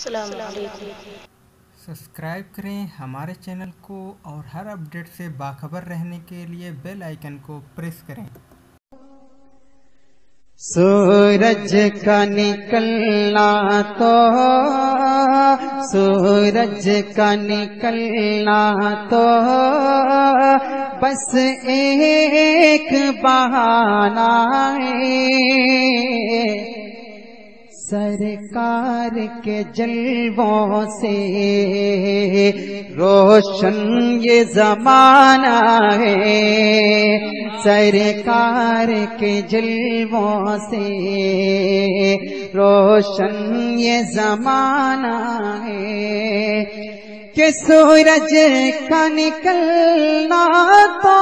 السلام علیکم۔ سبسکرائب کریں ہمارے چینل کو اور ہر اپڈیٹ سے باخبر رہنے کے لیے بیل آئیکن کو پریس کریں۔ سورج کا نکلنا تو سورج کا نکلنا تو بس ایک بہانہ ہے، سرکار کے جلووں سے روشن یہ زمانہ ہے، سرکار کے جلووں سے روشن یہ زمانہ ہے کہ سورج کا نکلنا تو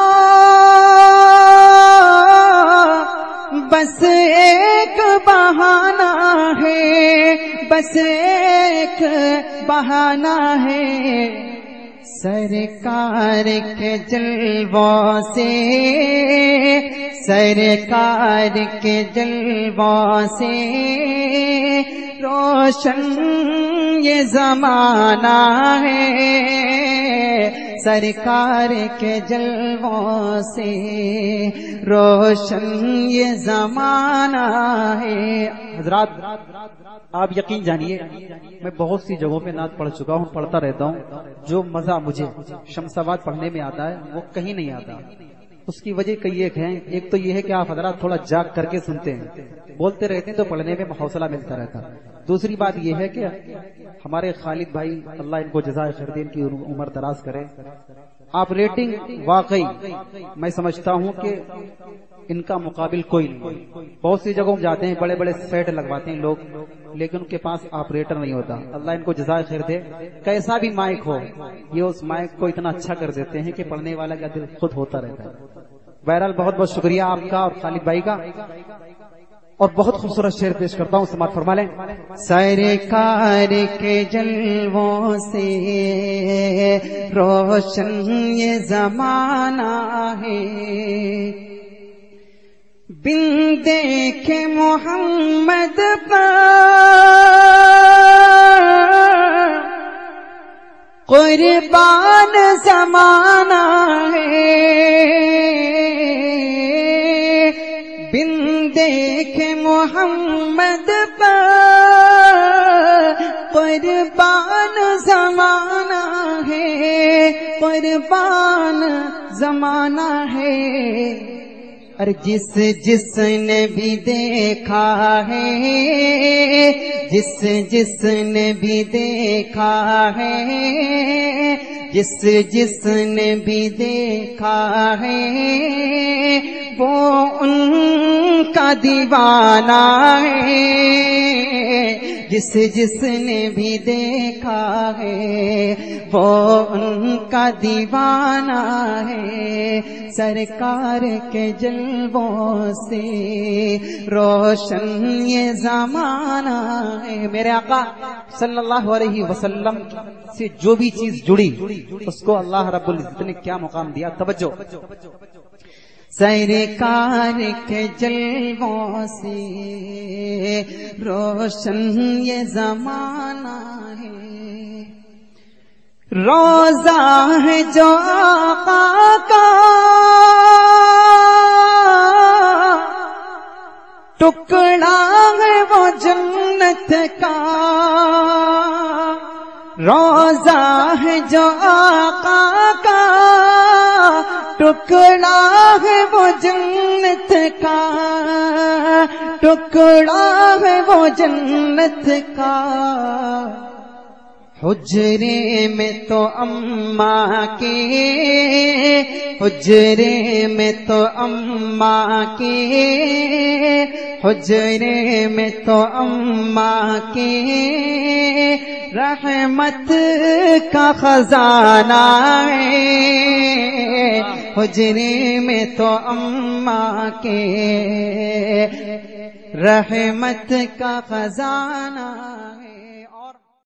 بس ایک بہانہ ہے، بس ایک بہانہ ہے، سرکار کے جلووں سے سرکار کے جلووں سے روشن یہ زمانہ ہے، سرکار کے جلووں سے روشن یہ زمانہ ہے۔ حضرات آپ یقین جانیے میں بہت سی جگہوں پہ نعت پڑھ چکا ہوں، پڑھتا رہتا ہوں، جو مزہ مجھے شمساوات پڑھنے میں آتا ہے وہ کہیں نہیں آتا۔ اس کی وجہ کئی ایک ہیں، ایک تو یہ ہے کہ آپ حضرات تھوڑا جاگ کر کے سنتے ہیں، بولتے رہتے ہیں تو پڑھنے میں حوصلہ ملتا رہتا۔ دوسری بات یہ ہے کہ ہمارے خالد بھائی اللہ ان کو جزائے خیر دے، ان کی عمر دراز کرے، آپ ریٹنگ واقعی میں سمجھتا ہوں کہ ان کا مقابل کوئی نہیں۔ بہت سی جگہوں جاتے ہیں، بڑے بڑے سیٹ لگواتے ہیں لوگ، لیکن ان کے پاس آپریٹر نہیں ہوتا۔ اللہ ان کو جزائے خیر دے، کیسا بھی مائک ہو یہ اس مائک کو اتنا اچھا کر دیتے ہیں کہ پڑھنے والا کا دل خود ہوتا رہتا ہے۔ بہرحال بہت بہت شکریہ آپ کا اور خالد بھائی کا، اور بہت خوبصورت شعر پیش کرتا ہوں، سماعت فرما لیں۔ سرکار کے جلووں سے روشن یہ زمانہ ہے، بن دیکھے محمد پر قربان زمانہ ہے، بن دیکھے محمد پر قربان زمانہ ہے، قربان زمانہ ہے، اور جس نے بھی دیکھا ہے، جس نے بھی دیکھا ہے، جس نے بھی دیکھا ہے وہ ان کا دیوانہ ہے، جس نے بھی دیکھا ہے وہ ان کا دیوانہ ہے، سرکار کے جلووں سے روشن یہ زمانہ ہے۔ میرے آقا صلی اللہ علیہ وسلم سے جو بھی چیز جڑی اس کو اللہ رب العزت نے کیا مقام دیا، توجہ۔ سرکار کے جلووں سے روشن یہ زمانہ ہے، روزہ ہے جو آقا کا ٹکڑا ہے وہ جنت کا، روزہ ہے جو آقا کا ٹکڑا ہے وہ جنت کا، ٹکڑا ہے وہ جنت کا، حجرے میں تو اماں کے، حجرے میں تو اماں کے، حجرے میں تو اماں کے رحمت کا خزانہ ہے، حجرے میں تو اماں کے رحمت کا خزانہ ہے۔